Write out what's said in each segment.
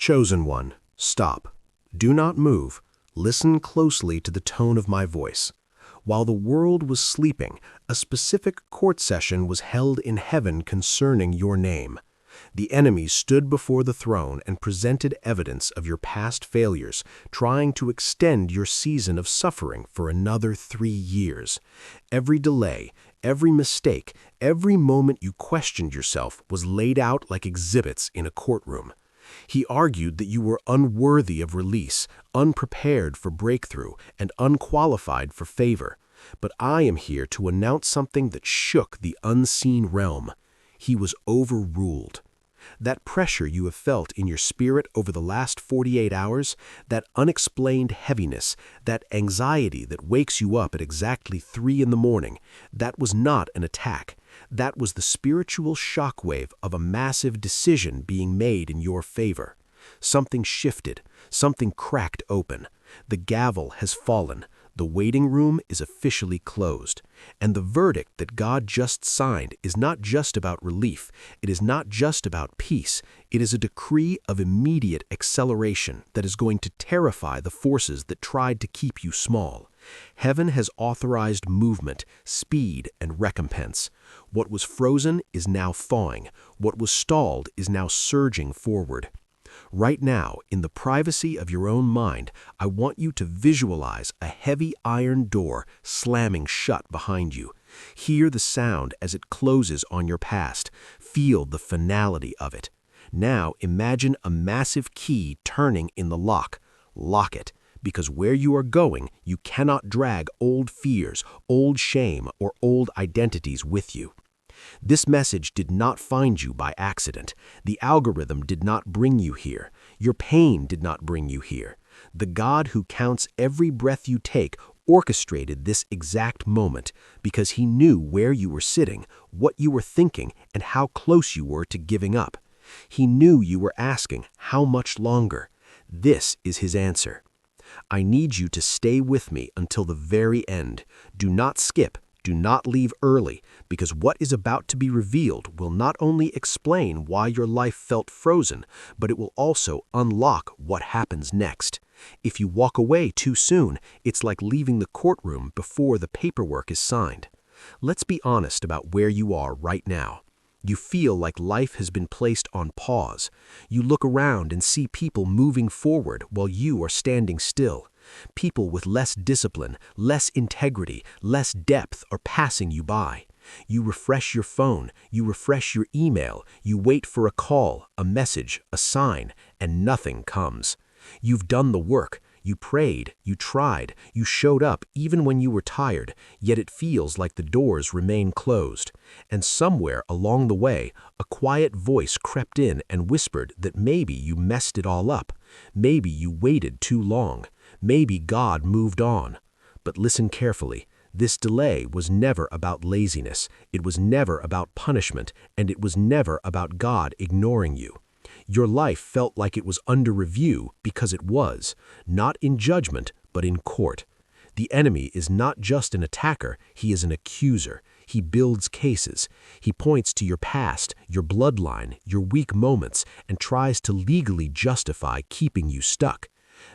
Chosen one, stop. Do not move. Listen closely to the tone of my voice. While the world was sleeping, a specific court session was held in heaven concerning your name. The enemy stood before the throne and presented evidence of your past failures, trying to extend your season of suffering for another 3 years. Every delay, every mistake, every moment you questioned yourself was laid out like exhibits in a courtroom. He argued that you were unworthy of release, unprepared for breakthrough, and unqualified for favor. But I am here to announce something that shook the unseen realm. He was overruled. That pressure you have felt in your spirit over the last 48 hours, that unexplained heaviness, that anxiety that wakes you up at exactly 3 in the morning, that was not an attack. That was the spiritual shockwave of a massive decision being made in your favor. Something shifted, something cracked open. The gavel has fallen. The waiting room is officially closed. And the verdict that God just signed is not just about relief. It is not just about peace. It is a decree of immediate acceleration that is going to terrify the forces that tried to keep you small. Heaven has authorized movement, speed, and recompense. What was frozen is now thawing. What was stalled is now surging forward. Right now, in the privacy of your own mind, I want you to visualize a heavy iron door slamming shut behind you. Hear the sound as it closes on your past. Feel the finality of it. Now imagine a massive key turning in the lock. Lock it, because where you are going, you cannot drag old fears, old shame, or old identities with you. This message did not find you by accident. The algorithm did not bring you here. Your pain did not bring you here. The God who counts every breath you take orchestrated this exact moment because he knew where you were sitting, what you were thinking, and how close you were to giving up. He knew you were asking, how much longer? This is his answer. I need you to stay with me until the very end. Do not skip. Do not leave early, because what is about to be revealed will not only explain why your life felt frozen, but it will also unlock what happens next. If you walk away too soon, it's like leaving the courtroom before the paperwork is signed. Let's be honest about where you are right now. You feel like life has been placed on pause. You look around and see people moving forward while you are standing still. People with less discipline, less integrity, less depth are passing you by. You refresh your phone, you refresh your email, you wait for a call, a message, a sign, and nothing comes. You've done the work. You prayed, you tried, you showed up even when you were tired, yet it feels like the doors remain closed. And somewhere along the way, a quiet voice crept in and whispered that maybe you messed it all up. Maybe you waited too long. Maybe God moved on. But listen carefully. This delay was never about laziness. It was never about punishment, and it was never about God ignoring you. Your life felt like it was under review because it was, not in judgment, but in court. The enemy is not just an attacker, he is an accuser. He builds cases. He points to your past, your bloodline, your weak moments, and tries to legally justify keeping you stuck.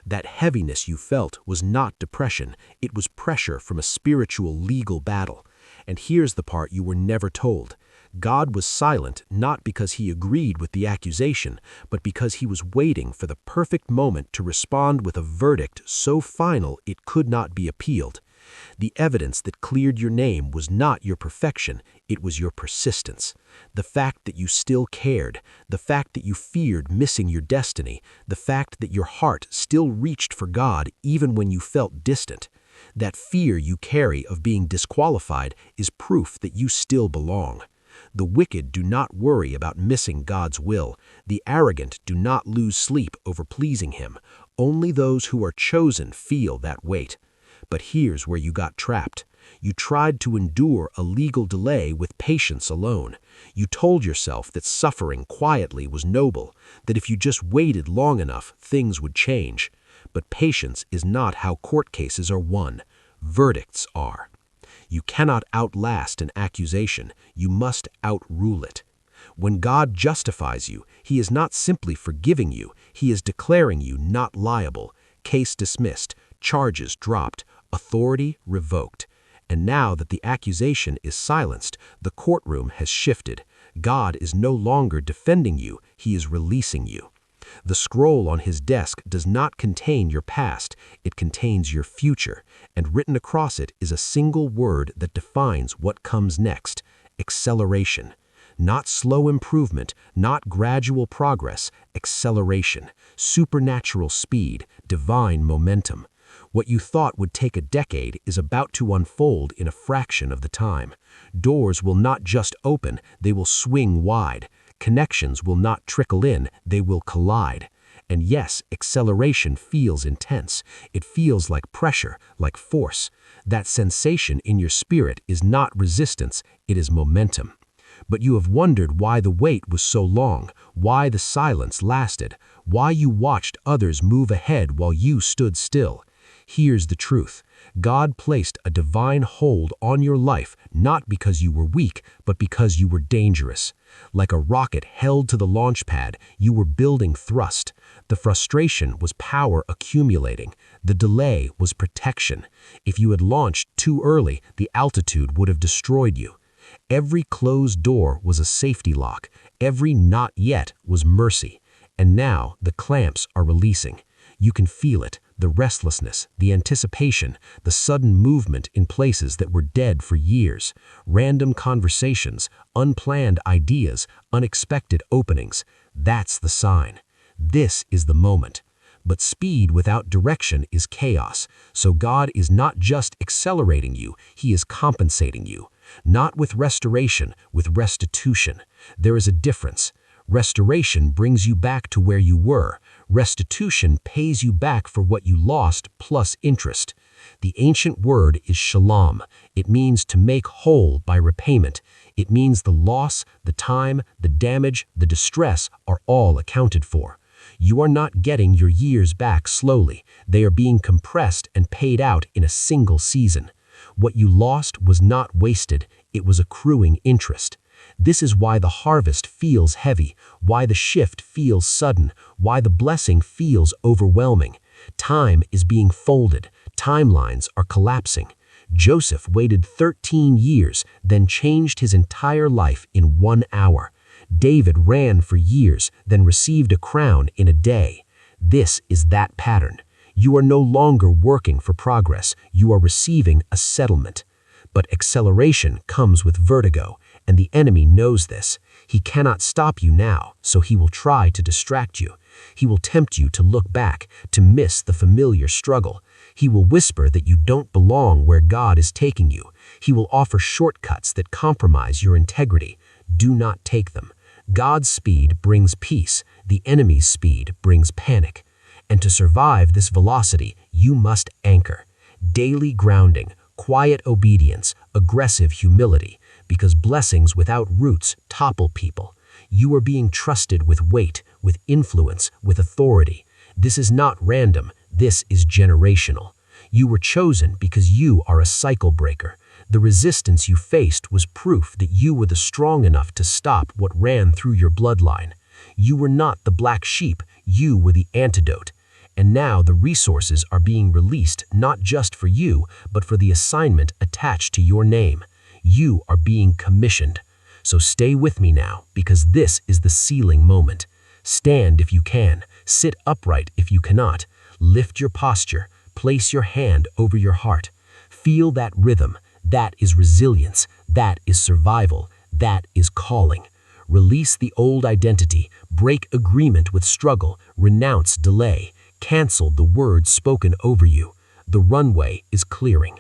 That heaviness you felt was not depression, it was pressure from a spiritual legal battle. And here's the part you were never told. God was silent not because he agreed with the accusation, but because he was waiting for the perfect moment to respond with a verdict so final it could not be appealed. The evidence that cleared your name was not your perfection, it was your persistence. The fact that you still cared, the fact that you feared missing your destiny, the fact that your heart still reached for God even when you felt distant. That fear you carry of being disqualified is proof that you still belong. The wicked do not worry about missing God's will. The arrogant do not lose sleep over pleasing him. Only those who are chosen feel that weight. But here's where you got trapped. You tried to endure a legal delay with patience alone. You told yourself that suffering quietly was noble, that if you just waited long enough, things would change. But patience is not how court cases are won. Verdicts are. You cannot outlast an accusation. You must outrule it. When God justifies you, He is not simply forgiving you, He is declaring you not liable, case dismissed, charges dropped, authority revoked. And now that the accusation is silenced, the courtroom has shifted. God is no longer defending you, He is releasing you. The scroll on His desk does not contain your past, it contains your future, and written across it is a single word that defines what comes next: acceleration. Not slow improvement, not gradual progress, acceleration, supernatural speed, divine momentum. What you thought would take a decade is about to unfold in a fraction of the time. Doors will not just open, they will swing wide. Connections will not trickle in, they will collide. And yes, acceleration feels intense. It feels like pressure, like force. That sensation in your spirit is not resistance, it is momentum. But you have wondered why the wait was so long, why the silence lasted, why you watched others move ahead while you stood still. Here's the truth. God placed a divine hold on your life not because you were weak, but because you were dangerous. Like a rocket held to the launch pad, you were building thrust. The frustration was power accumulating. The delay was protection. If you had launched too early, the altitude would have destroyed you. Every closed door was a safety lock. Every not yet was mercy. And now the clamps are releasing. You can feel it, the restlessness, the anticipation, the sudden movement in places that were dead for years. Random conversations, unplanned ideas, unexpected openings. That's the sign. This is the moment. But speed without direction is chaos. So God is not just accelerating you, He is compensating you. Not with restoration, with restitution. There is a difference. Restoration brings you back to where you were. Restitution pays you back for what you lost plus interest. The ancient word is shalom. It means to make whole by repayment. It means the loss, the time, the damage, the distress are all accounted for. You are not getting your years back slowly. They are being compressed and paid out in a single season. What you lost was not wasted, it was accruing interest. This is why the harvest feels heavy, why the shift feels sudden, why the blessing feels overwhelming. Time is being folded, timelines are collapsing. Joseph waited 13 years, then changed his entire life in 1 hour. David ran for years, then received a crown in a day. This is that pattern. You are no longer working for progress, you are receiving a settlement. But acceleration comes with vertigo, and the enemy knows this. He cannot stop you now, so he will try to distract you. He will tempt you to look back, to miss the familiar struggle. He will whisper that you don't belong where God is taking you. He will offer shortcuts that compromise your integrity. Do not take them. God's speed brings peace, the enemy's speed brings panic. And to survive this velocity, you must anchor. Daily grounding, quiet obedience, aggressive humility, because blessings without roots topple people. You are being trusted with weight, with influence, with authority. This is not random, this is generational. You were chosen because you are a cycle breaker. The resistance you faced was proof that you were the strong enough to stop what ran through your bloodline. You were not the black sheep, you were the antidote. And now the resources are being released not just for you, but for the assignment attached to your name. You are being commissioned. So stay with me now, because this is the sealing moment. Stand if you can, sit upright if you cannot, lift your posture, place your hand over your heart. Feel that rhythm. That is resilience. That is survival. That is calling. Release the old identity, break agreement with struggle, renounce delay. Cancel the words spoken over you. The runway is clearing.